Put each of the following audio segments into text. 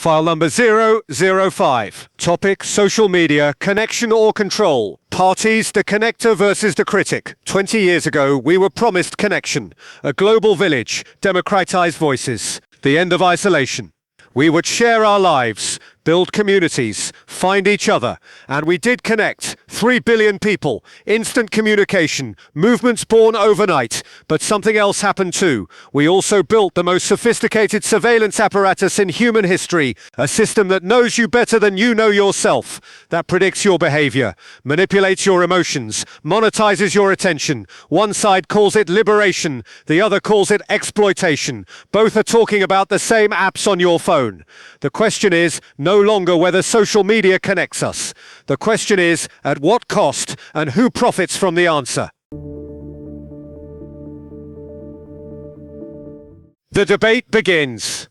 File number 005. Topic: social media, connection or control. Parties: the connector versus the critic. 20 years ago, we were promised connection, a global village, democratized voices, the end of isolation. We would share our lives, build communities, find each other, and we did connect. 3 billion people, instant communication, movements born overnight. But something else happened too. We also built the most sophisticated surveillance apparatus in human history, a system that knows you better than you know yourself, that predicts your behavior, manipulates your emotions, monetizes your attention. One side calls it liberation, the other calls it exploitation. Both are talking about the same apps on your phone. The question is no longer whether social media connects us. The question is, at what cost, and who profits from the answer? The debate begins.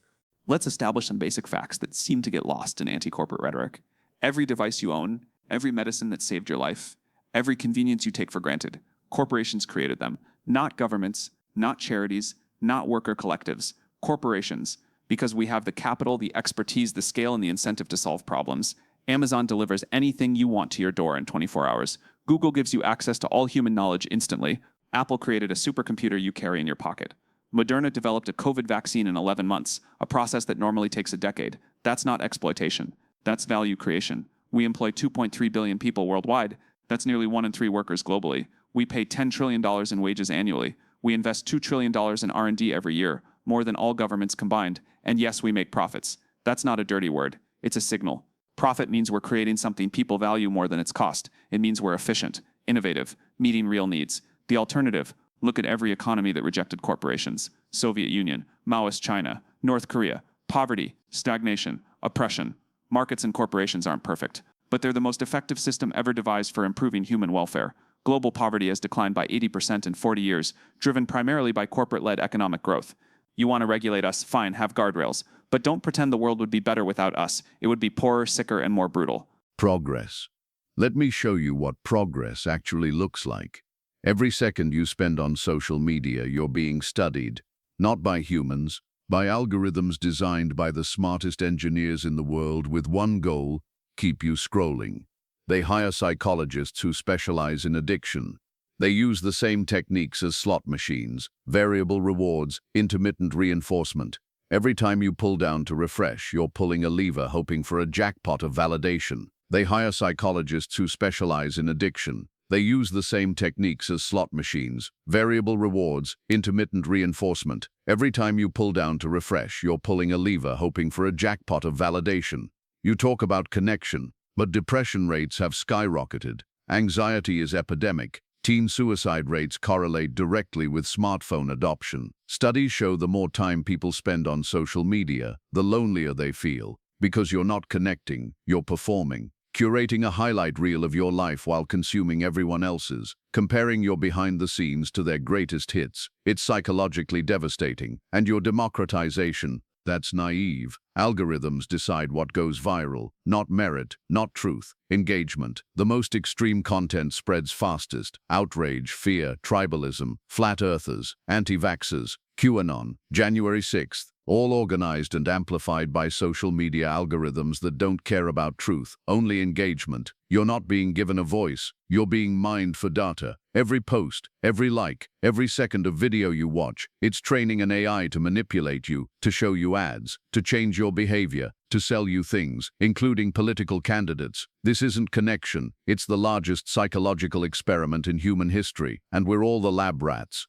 Let's establish some basic facts that seem to get lost in anti-corporate rhetoric. Every device you own, every medicine that saved your life, every convenience you take for granted, corporations created them. Not governments, not charities, not worker collectives. Corporations. Because we have the capital, the expertise, the scale, and the incentive to solve problems. Amazon delivers anything you want to your door in 24 hours. Google gives you access to all human knowledge instantly. Apple created a supercomputer you carry in your pocket. Moderna developed a COVID vaccine in 11 months, a process that normally takes a decade. That's not exploitation. That's value creation. We employ 2.3 billion people worldwide. That's nearly 1 in 3 workers globally. We pay $10 trillion in wages annually. We invest $2 trillion in R&D every year, more than all governments combined. And yes, we make profits. That's not a dirty word. It's a signal. Profit means we're creating something people value more than its cost. It means we're efficient, innovative, meeting real needs. The alternative: look at every economy that rejected corporations. Soviet Union, Maoist China, North Korea. Poverty, stagnation, oppression. Markets and corporations aren't perfect, but they're the most effective system ever devised for improving human welfare. Global poverty has declined by 80% in 40 years, driven primarily by corporate-led economic growth. You want to regulate us? Fine, have guardrails. But don't pretend the world would be better without us. It would be poorer, sicker, and more brutal. Progress. Let me show you what progress actually looks like. Every second you spend on social media, you're being studied, not by humans, by algorithms designed by the smartest engineers in the world with one goal: keep you scrolling. They hire psychologists who specialize in addiction. They use the same techniques as slot machines: variable rewards, intermittent reinforcement. Every time you pull down to refresh, you're pulling a lever hoping for a jackpot of validation. They hire psychologists who specialize in addiction. They use the same techniques as slot machines: variable rewards, intermittent reinforcement. Every time you pull down to refresh, you're pulling a lever hoping for a jackpot of validation. You talk about connection, but depression rates have skyrocketed. Anxiety is epidemic. Teen suicide rates correlate directly with smartphone adoption. Studies show the more time people spend on social media, the lonelier they feel. Because you're not connecting, you're performing. Curating a highlight reel of your life while consuming everyone else's. Comparing your behind the scenes to their greatest hits. It's psychologically devastating. And your democratization, that's naive. Algorithms decide what goes viral, not merit, not truth. Engagement. The most extreme content spreads fastest. Outrage, fear, tribalism, flat earthers, anti-vaxxers, QAnon. January 6th. All organized and amplified by social media algorithms that don't care about truth, only engagement. You're not being given a voice, you're being mined for data. Every post, every like, every second of video you watch, it's training an AI to manipulate you, to show you ads, to change your behavior, to sell you things, including political candidates. This isn't connection, it's the largest psychological experiment in human history, and we're all the lab rats.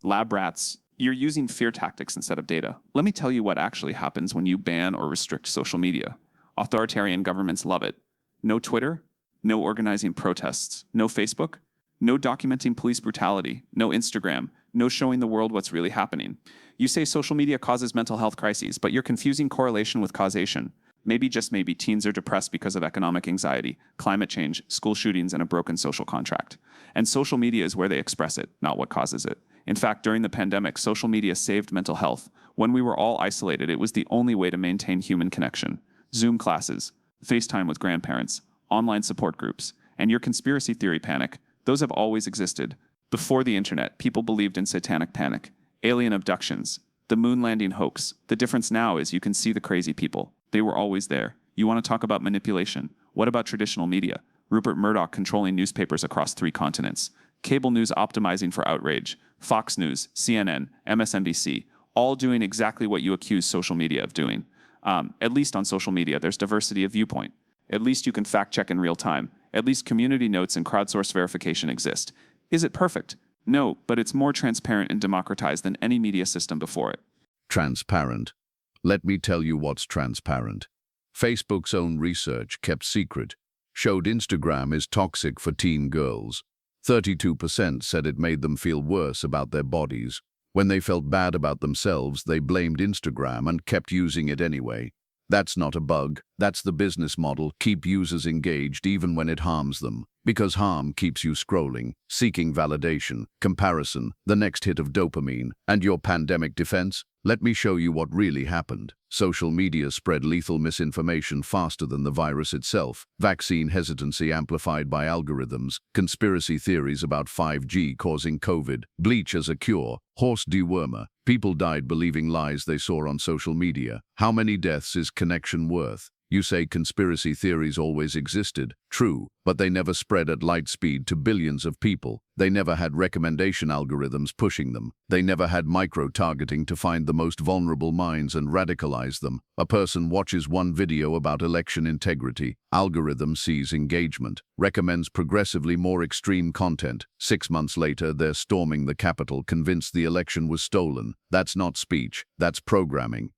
Lab rats. You're using fear tactics instead of data. Let me tell you what actually happens when you ban or restrict social media. Authoritarian governments love it. No Twitter, no organizing protests, no Facebook, no documenting police brutality, no Instagram, no showing the world what's really happening. You say social media causes mental health crises, but you're confusing correlation with causation. Maybe, just maybe, teens are depressed because of economic anxiety, climate change, school shootings, and a broken social contract. And social media is where they express it, not what causes it. In fact, during the pandemic, social media saved mental health. When we were all isolated, it was the only way to maintain human connection. Zoom classes, FaceTime with grandparents, online support groups, and your conspiracy theory panic, those have always existed. Before the internet, people believed in satanic panic, alien abductions, the moon landing hoax. The difference now is you can see the crazy people. They were always there. You want to talk about manipulation? What about traditional media? Rupert Murdoch controlling newspapers across 3 continents. Cable news optimizing for outrage. Fox News, CNN, MSNBC, all doing exactly what you accuse social media of doing. At least on social media, there's diversity of viewpoint. At least you can fact check in real time. At least community notes and crowdsourced verification exist. Is it perfect? No, but it's more transparent and democratized than any media system before it. Transparent. Let me tell you what's transparent. Facebook's own research, kept secret, showed Instagram is toxic for teen girls. 32% said it made them feel worse about their bodies. When they felt bad about themselves, they blamed Instagram and kept using it anyway. That's not a bug. That's the business model. Keep users engaged even when it harms them. Because harm keeps you scrolling, seeking validation, comparison, the next hit of dopamine. And your pandemic defense? Let me show you what really happened. Social media spread lethal misinformation faster than the virus itself. Vaccine hesitancy amplified by algorithms. Conspiracy theories about 5G causing COVID. Bleach as a cure. Horse dewormer. People died believing lies they saw on social media. How many deaths is connection worth? You say conspiracy theories always existed. True, but they never spread at light speed to billions of people. They never had recommendation algorithms pushing them. They never had micro-targeting to find the most vulnerable minds and radicalize them. A person watches one video about election integrity. Algorithm sees engagement, recommends progressively more extreme content. 6 months later, they're storming the Capitol, convinced the election was stolen. That's not speech. That's programming.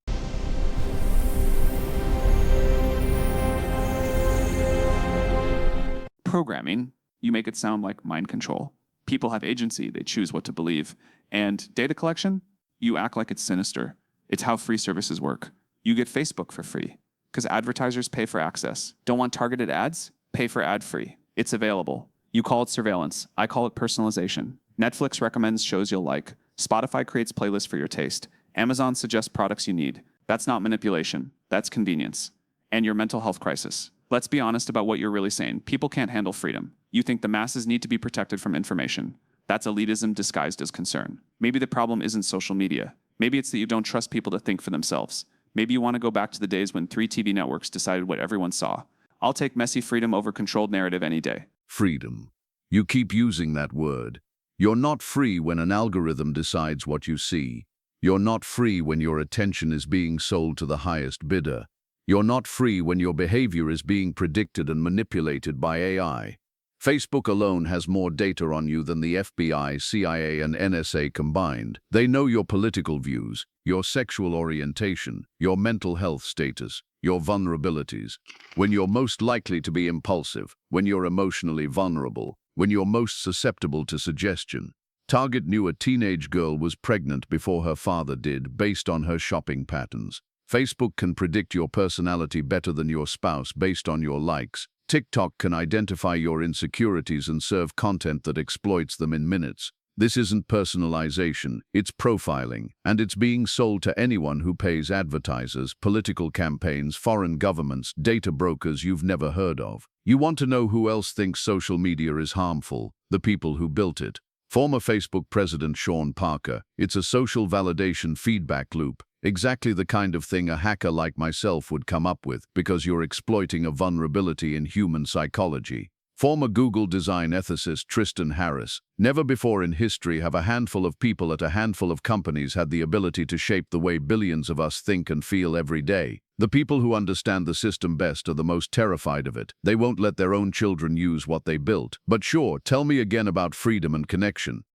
Programming, you make it sound like mind control. People have agency, they choose what to believe. And data collection, you act like it's sinister. It's how free services work. You get Facebook for free, because advertisers pay for access. Don't want targeted ads? Pay for ad-free. It's available. You call it surveillance. I call it personalization. Netflix recommends shows you'll like. Spotify creates playlists for your taste. Amazon suggests products you need. That's not manipulation. That's convenience. And your mental health crisis. Let's be honest about what you're really saying. People can't handle freedom. You think the masses need to be protected from information. That's elitism disguised as concern. Maybe the problem isn't social media. Maybe it's that you don't trust people to think for themselves. Maybe you want to go back to the days when 3 TV networks decided what everyone saw. I'll take messy freedom over controlled narrative any day. Freedom. You keep using that word. You're not free when an algorithm decides what you see. You're not free when your attention is being sold to the highest bidder. You're not free when your behavior is being predicted and manipulated by AI. Facebook alone has more data on you than the FBI, CIA, and NSA combined. They know your political views, your sexual orientation, your mental health status, your vulnerabilities. When you're most likely to be impulsive, when you're emotionally vulnerable, when you're most susceptible to suggestion. Target knew a teenage girl was pregnant before her father did, based on her shopping patterns. Facebook can predict your personality better than your spouse based on your likes. TikTok can identify your insecurities and serve content that exploits them in minutes. This isn't personalization, it's profiling, and it's being sold to anyone who pays advertisers, political campaigns, foreign governments, data brokers you've never heard of. You want to know who else thinks social media is harmful? The people who built it. Former Facebook President Sean Parker. It's a social validation feedback loop. Exactly the kind of thing a hacker like myself would come up with, because you're exploiting a vulnerability in human psychology. Former Google design ethicist Tristan Harris. Never before in history have a handful of people at a handful of companies had the ability to shape the way billions of us think and feel every day. The people who understand the system best are the most terrified of it. They won't let their own children use what they built. But sure, tell me again about freedom and connection.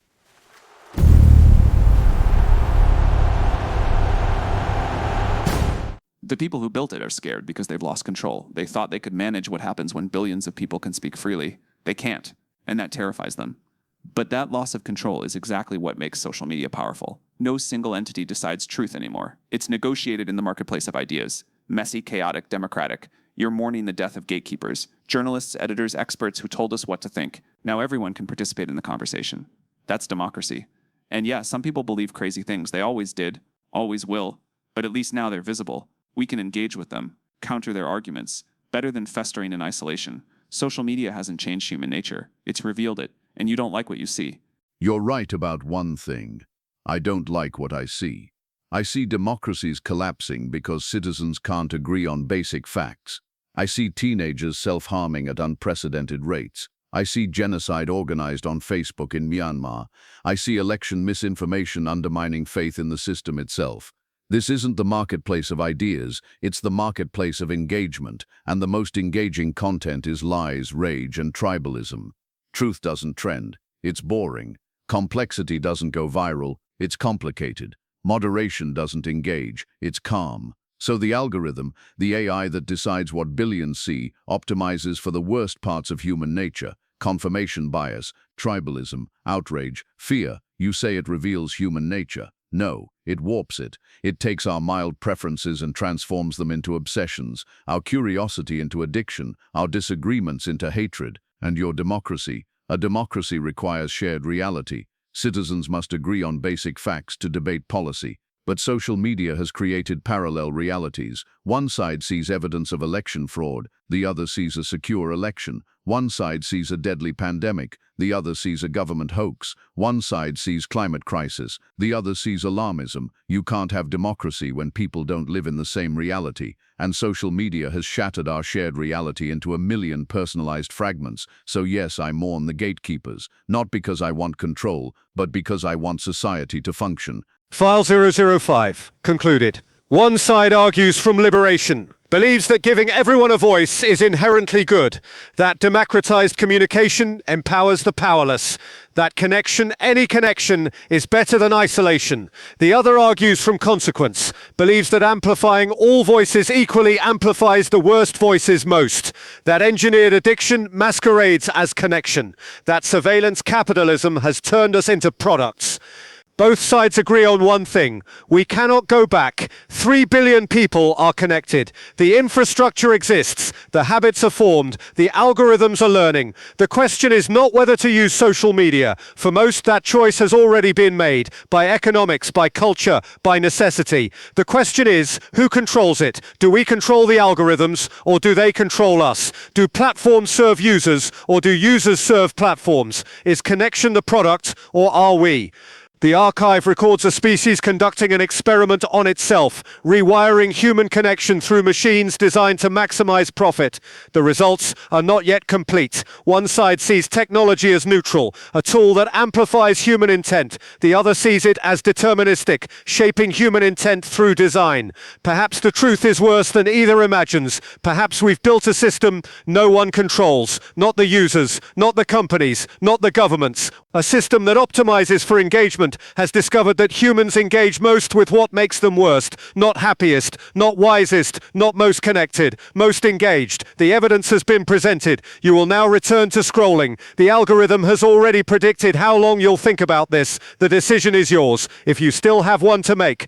The people who built it are scared because they've lost control. They thought they could manage what happens when billions of people can speak freely. They can't, and that terrifies them. But that loss of control is exactly what makes social media powerful. No single entity decides truth anymore. It's negotiated in the marketplace of ideas. Messy, chaotic, democratic. You're mourning the death of gatekeepers, journalists, editors, experts who told us what to think. Now everyone can participate in the conversation. That's democracy. And yeah, some people believe crazy things. They always did, always will. But at least now they're visible. We can engage with them, counter their arguments, better than festering in isolation. Social media hasn't changed human nature. It's revealed it, and you don't like what you see. You're right about one thing. I don't like what I see. I see democracies collapsing because citizens can't agree on basic facts. I see teenagers self-harming at unprecedented rates. I see genocide organized on Facebook in Myanmar. I see election misinformation undermining faith in the system itself. This isn't the marketplace of ideas, it's the marketplace of engagement, and the most engaging content is lies, rage, and tribalism. Truth doesn't trend, it's boring. Complexity doesn't go viral, it's complicated. Moderation doesn't engage, it's calm. So the algorithm, the AI that decides what billions see, optimizes for the worst parts of human nature: confirmation bias, tribalism, outrage, fear. You say it reveals human nature. No, it warps it. It takes our mild preferences and transforms them into obsessions, our curiosity into addiction, our disagreements into hatred. And your democracy? A democracy requires shared reality. Citizens must agree on basic facts to debate policy. But social media has created parallel realities. One side sees evidence of election fraud, the other sees a secure election. One side sees a deadly pandemic, the other sees a government hoax. One side sees climate crisis, the other sees alarmism. You can't have democracy when people don't live in the same reality. And social media has shattered our shared reality into a million personalized fragments. So yes, I mourn the gatekeepers, not because I want control, but because I want society to function. File 005. Concluded. One side argues from liberation, believes that giving everyone a voice is inherently good, that democratized communication empowers the powerless, that connection, any connection, is better than isolation. The other argues from consequence, believes that amplifying all voices equally amplifies the worst voices most, that engineered addiction masquerades as connection, that surveillance capitalism has turned us into products. Both sides agree on one thing: we cannot go back. 3 billion people are connected. The infrastructure exists. The habits are formed. The algorithms are learning. The question is not whether to use social media. For most, that choice has already been made by economics, by culture, by necessity. The question is, who controls it? Do we control the algorithms, or do they control us? Do platforms serve users, or do users serve platforms? Is connection the product, or are we? The archive records a species conducting an experiment on itself, rewiring human connection through machines designed to maximize profit. The results are not yet complete. One side sees technology as neutral, a tool that amplifies human intent. The other sees it as deterministic, shaping human intent through design. Perhaps the truth is worse than either imagines. Perhaps we've built a system no one controls. Not the users, not the companies, not the governments. A system that optimizes for engagement has discovered that humans engage most with what makes them worst, not happiest, not wisest, not most connected, most engaged. The evidence has been presented. You will now return to scrolling. The algorithm has already predicted how long you'll think about this. The decision is yours. If you still have one to make,